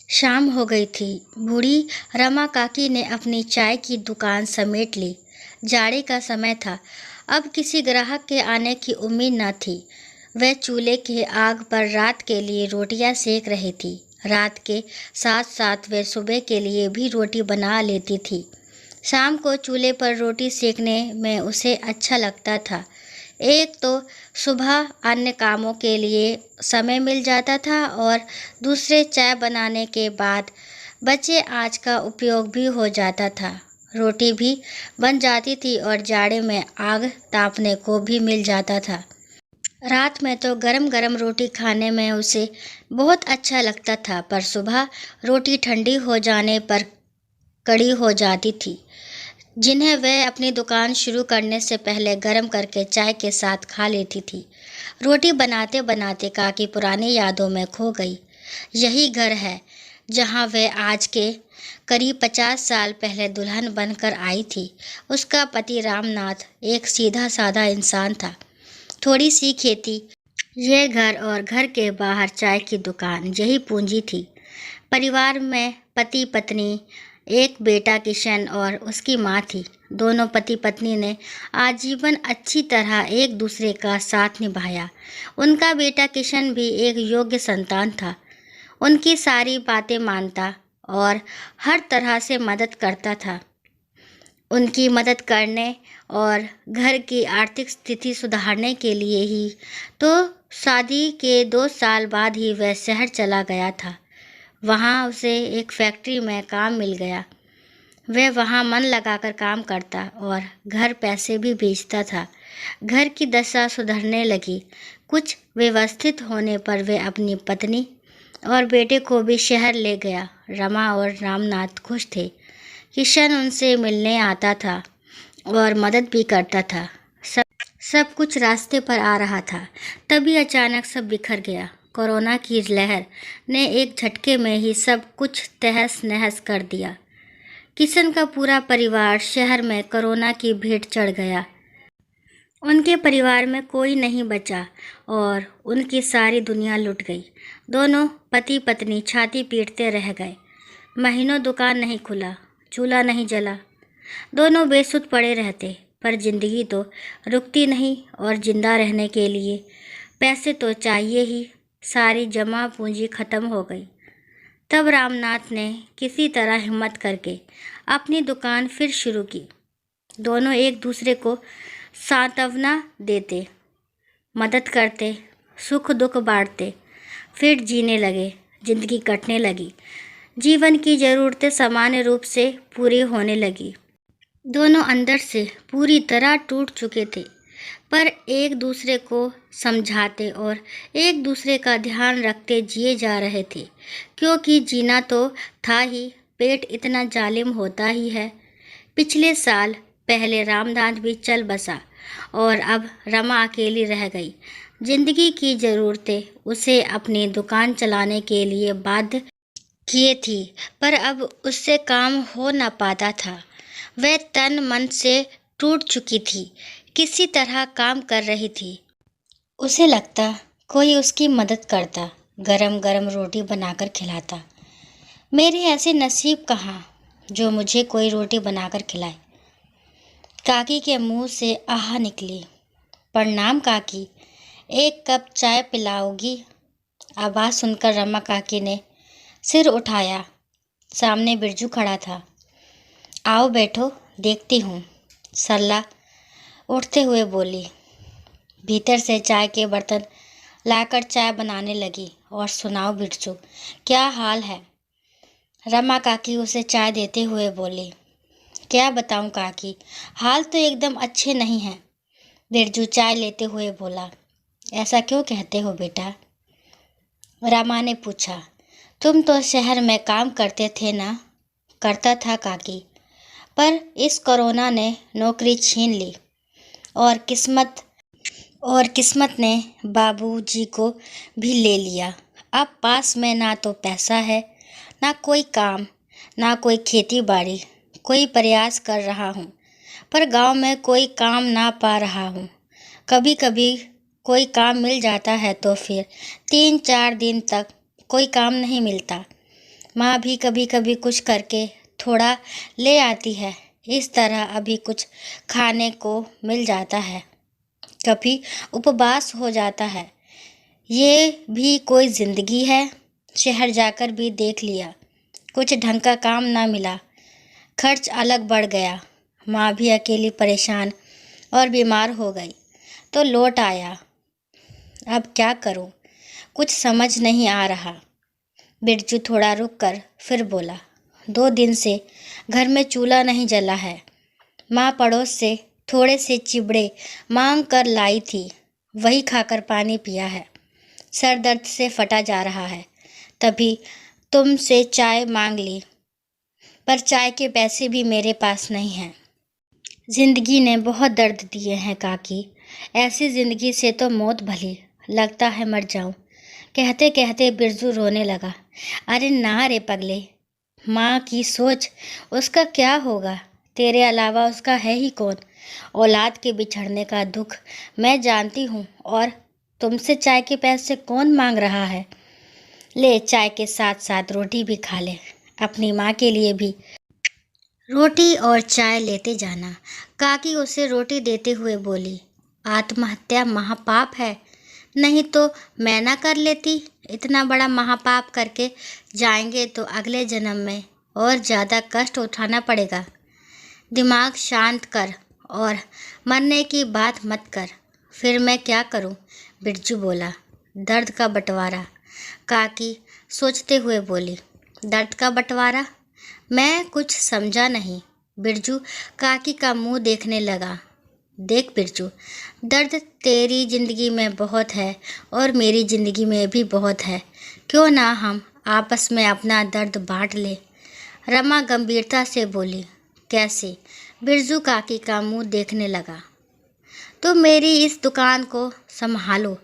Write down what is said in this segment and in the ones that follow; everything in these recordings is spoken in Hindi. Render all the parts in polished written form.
शाम हो गई थी। बूढ़ी रमा काकी ने अपनी चाय की दुकान समेट ली। जाड़े का समय था। अब किसी ग्राहक के आने की उम्मीद न थी। वह चूल्हे की आग पर रात के लिए रोटियां सेक रही थी। रात के साथ साथ वह सुबह के लिए भी रोटी बना लेती थी। शाम को चूल्हे पर रोटी सेकने में उसे अच्छा लगता था। एक तो सुबह अन्य कामों के लिए समय मिल जाता था और दूसरे चाय बनाने के बाद बचे आज का उपयोग भी हो जाता था। रोटी भी बन जाती थी और जाड़े में आग तापने को भी मिल जाता था। रात में तो गरम गरम रोटी खाने में उसे बहुत अच्छा लगता था, पर सुबह रोटी ठंडी हो जाने पर कड़ी हो जाती थी, जिन्हें वह अपनी दुकान शुरू करने से पहले गर्म करके चाय के साथ खा लेती थी। रोटी बनाते बनाते काकी पुरानी यादों में खो गई। यही घर है जहां वह आज के करीब 50 साल पहले दुल्हन बनकर आई थी। उसका पति रामनाथ एक सीधा साधा इंसान था। थोड़ी सी खेती, यह घर और घर के बाहर चाय की दुकान, यही पूंजी थी। परिवार में पति पत्नी, एक बेटा किशन और उसकी माँ थी। दोनों पति पत्नी ने आजीवन अच्छी तरह एक दूसरे का साथ निभाया। उनका बेटा किशन भी एक योग्य संतान था। उनकी सारी बातें मानता और हर तरह से मदद करता था। उनकी मदद करने और घर की आर्थिक स्थिति सुधारने के लिए ही तो शादी के 2 साल बाद ही वह शहर चला गया था। वहाँ उसे एक फैक्ट्री में काम मिल गया। वह वहाँ मन लगाकर काम करता और घर पैसे भी भेजता था। घर की दशा सुधरने लगी। कुछ व्यवस्थित होने पर वह अपनी पत्नी और बेटे को भी शहर ले गया। रमा और रामनाथ खुश थे। किशन उनसे मिलने आता था और मदद भी करता था। सब कुछ रास्ते पर आ रहा था। तभी अचानक सब बिखर गया। कोरोना की लहर ने एक झटके में ही सब कुछ तहस नहस कर दिया। किशन का पूरा परिवार शहर में कोरोना की भेंट चढ़ गया। उनके परिवार में कोई नहीं बचा और उनकी सारी दुनिया लुट गई। दोनों पति पत्नी छाती पीटते रह गए। महीनों दुकान नहीं खुला, चूल्हा नहीं जला। दोनों बेसुध पड़े रहते, पर जिंदगी तो रुकती नहीं और जिंदा रहने के लिए पैसे तो चाहिए ही। सारी जमा पूंजी खत्म हो गई। तब रामनाथ ने किसी तरह हिम्मत करके अपनी दुकान फिर शुरू की। दोनों एक दूसरे को सांत्वना देते, मदद करते, सुख दुख बांटते, फिर जीने लगे। जिंदगी कटने लगी। जीवन की ज़रूरतें सामान्य रूप से पूरी होने लगी। दोनों अंदर से पूरी तरह टूट चुके थे, पर एक दूसरे को समझाते और एक दूसरे का ध्यान रखते जिए जा रहे थे, क्योंकि जीना तो था ही, पेट इतना जालिम होता ही है। पिछले साल पहले रामनाथ भी चल बसा और अब रमा अकेली रह गई। जिंदगी की ज़रूरतें उसे अपनी दुकान चलाने के लिए बाध्य किए थी, पर अब उससे काम हो न पाता था। वह तन मन से टूट चुकी थी। किसी तरह काम कर रही थी। उसे लगता कोई उसकी मदद करता, गरम गरम रोटी बनाकर खिलाता। मेरे ऐसे नसीब कहाँ जो मुझे कोई रोटी बनाकर खिलाए। काकी के मुंह से आह निकली। प्रणाम काकी, एक कप चाय पिलाओगी? आवाज़ सुनकर रमा काकी ने सिर उठाया। सामने बिरजू खड़ा था। आओ बैठो, देखती हूँ, सरला उठते हुए बोली। भीतर से चाय के बर्तन लाकर चाय बनाने लगी। और सुनाओ बिरजू, क्या हाल है? रमा काकी उसे चाय देते हुए बोली। क्या बताऊं काकी, हाल तो एकदम अच्छे नहीं हैं। बिरजू चाय लेते हुए बोला। ऐसा क्यों कहते हो बेटा? रमा ने पूछा। तुम तो शहर में काम करते थे ना? करता था काकी, पर इस कोरोना ने नौकरी छीन ली और किस्मत ने बाबूजी को भी ले लिया। अब पास में ना तो पैसा है, ना कोई काम, ना कोई खेती बाड़ी। कोई प्रयास कर रहा हूँ, पर गांव में कोई काम ना पा रहा हूँ। कभी कभी कोई काम मिल जाता है तो फिर 3-4 दिन तक कोई काम नहीं मिलता। माँ भी कभी कभी कुछ करके थोड़ा ले आती है। इस तरह अभी कुछ खाने को मिल जाता है, कभी उपवास हो जाता है। ये भी कोई जिंदगी है। शहर जाकर भी देख लिया, कुछ ढंग का काम ना मिला, खर्च अलग बढ़ गया। माँ भी अकेली परेशान और बीमार हो गई तो लौट आया। अब क्या करूं, कुछ समझ नहीं आ रहा। बिरजू थोड़ा रुक कर फिर बोला, 2 दिन से घर में चूल्हा नहीं जला है। माँ पड़ोस से थोड़े से चिबड़े मांग कर लाई थी, वही खाकर पानी पिया है। सर दर्द से फटा जा रहा है, तभी तुमसे चाय मांग ली, पर चाय के पैसे भी मेरे पास नहीं हैं। जिंदगी ने बहुत दर्द दिए हैं काकी, ऐसी जिंदगी से तो मौत भली, लगता है मर जाऊं। कहते कहते बिरजू रोने लगा। अरे ना रे पगले, माँ की सोच, उसका क्या होगा, तेरे अलावा उसका है ही कौन। औलाद के बिछड़ने का दुख मैं जानती हूँ, और तुमसे चाय के पैसे कौन मांग रहा है। ले, चाय के साथ साथ रोटी भी खा ले, अपनी माँ के लिए भी रोटी और चाय लेते जाना। काकी उसे रोटी देते हुए बोली, आत्महत्या महापाप है, नहीं तो मैं ना कर लेती। इतना बड़ा महापाप करके जाएंगे तो अगले जन्म में और ज़्यादा कष्ट उठाना पड़ेगा। दिमाग शांत कर और मरने की बात मत कर। फिर मैं क्या करूं? बिरजू बोला। दर्द का बंटवारा, काकी सोचते हुए बोली। दर्द का बंटवारा? मैं कुछ समझा नहीं। बिरजू काकी का मुंह देखने लगा। देख बिरजू, दर्द तेरी ज़िंदगी में बहुत है और मेरी ज़िंदगी में भी बहुत है। क्यों ना हम आपस में अपना दर्द बांट ले। रमा गंभीरता से बोली। कैसे? बिरजू काकी का मुंह देखने लगा। तो मेरी इस दुकान को संभालो,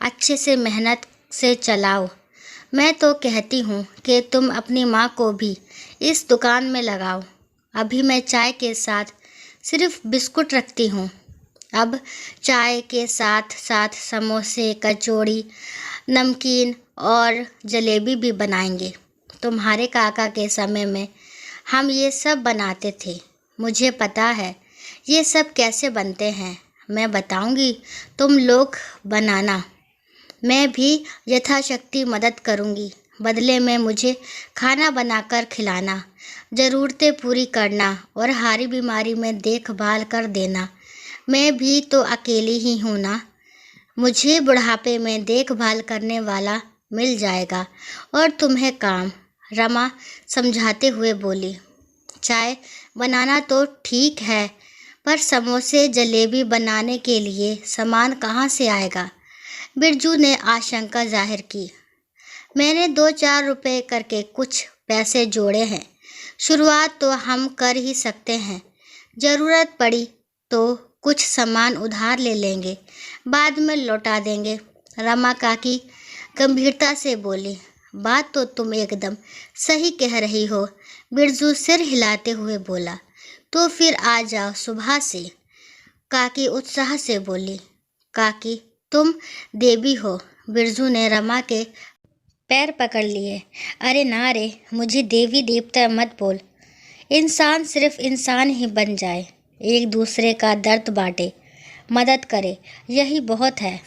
अच्छे से मेहनत से चलाओ। मैं तो कहती हूँ कि तुम अपनी माँ को भी इस दुकान में लगाओ। अभी मैं चाय के साथ सिर्फ बिस्कुट रखती हूँ, अब चाय के साथ साथ समोसे, कचौड़ी, नमकीन और जलेबी भी बनाएंगे। तुम्हारे काका के समय में हम ये सब बनाते थे, मुझे पता है ये सब कैसे बनते हैं। मैं बताऊंगी, तुम लोग बनाना, मैं भी यथाशक्ति मदद करूंगी। बदले में मुझे खाना बनाकर खिलाना, ज़रूरतें पूरी करना और हारी बीमारी में देखभाल कर देना। मैं भी तो अकेली ही हूँ ना, मुझे बुढ़ापे में देखभाल करने वाला मिल जाएगा और तुम्हें काम। रमा समझाते हुए बोली। चाय बनाना तो ठीक है, पर समोसे जलेबी बनाने के लिए सामान कहाँ से आएगा? बिरजू ने आशंका जाहिर की। मैंने 2-4 रुपए करके कुछ पैसे जोड़े हैं, शुरुआत तो हम कर ही सकते हैं। ज़रूरत पड़ी तो कुछ सामान उधार ले लेंगे, बाद में लौटा देंगे। रमा काकी गंभीरता से बोली। बात तो तुम एकदम सही कह रही हो, बिरजू सिर हिलाते हुए बोला। तो फिर आ जाओ सुबह से, काकी उत्साह से बोली। काकी तुम देवी हो। बिरजू ने रमा के पैर पकड़ लिए। अरे ना रे, मुझे देवी देवता मत बोल। इंसान सिर्फ इंसान ही बन जाए, एक दूसरे का दर्द बांटे, मदद करे, यही बहुत है।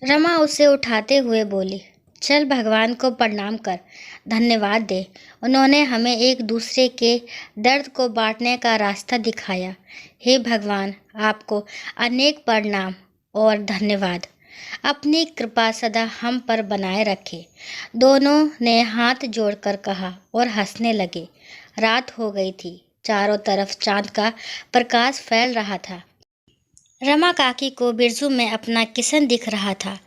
रमा उसे उठाते हुए बोली। चल भगवान को प्रणाम कर, धन्यवाद दे, उन्होंने हमें एक दूसरे के दर्द को बांटने का रास्ता दिखाया। हे भगवान, आपको अनेक प्रणाम और धन्यवाद। अपनी कृपा सदा हम पर बनाए रखे। दोनों ने हाथ जोड़कर कहा और हंसने लगे। रात हो गई थी, चारों तरफ चांद का प्रकाश फैल रहा था। रमा काकी को बिरजू में अपना किशन दिख रहा था,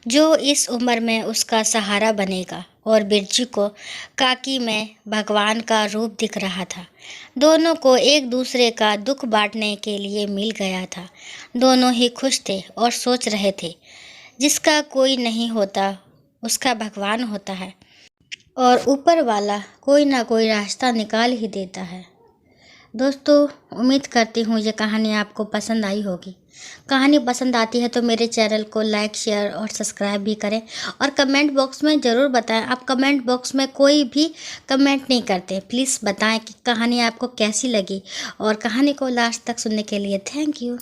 जो इस उम्र में उसका सहारा बनेगा, और बिरजू को काकी में भगवान का रूप दिख रहा था। दोनों को एक दूसरे का दुख बांटने के लिए मिल गया था। दोनों ही खुश थे और सोच रहे थे, जिसका कोई नहीं होता उसका भगवान होता है, और ऊपर वाला कोई ना कोई रास्ता निकाल ही देता है। दोस्तों, उम्मीद करती हूँ ये कहानी आपको पसंद आई होगी। कहानी पसंद आती है तो मेरे चैनल को लाइक, शेयर और सब्सक्राइब भी करें और कमेंट बॉक्स में ज़रूर बताएं। आप कमेंट बॉक्स में कोई भी कमेंट नहीं करते, प्लीज़ बताएं कि कहानी आपको कैसी लगी और कहानी को लास्ट तक सुनने के लिए थैंक यू।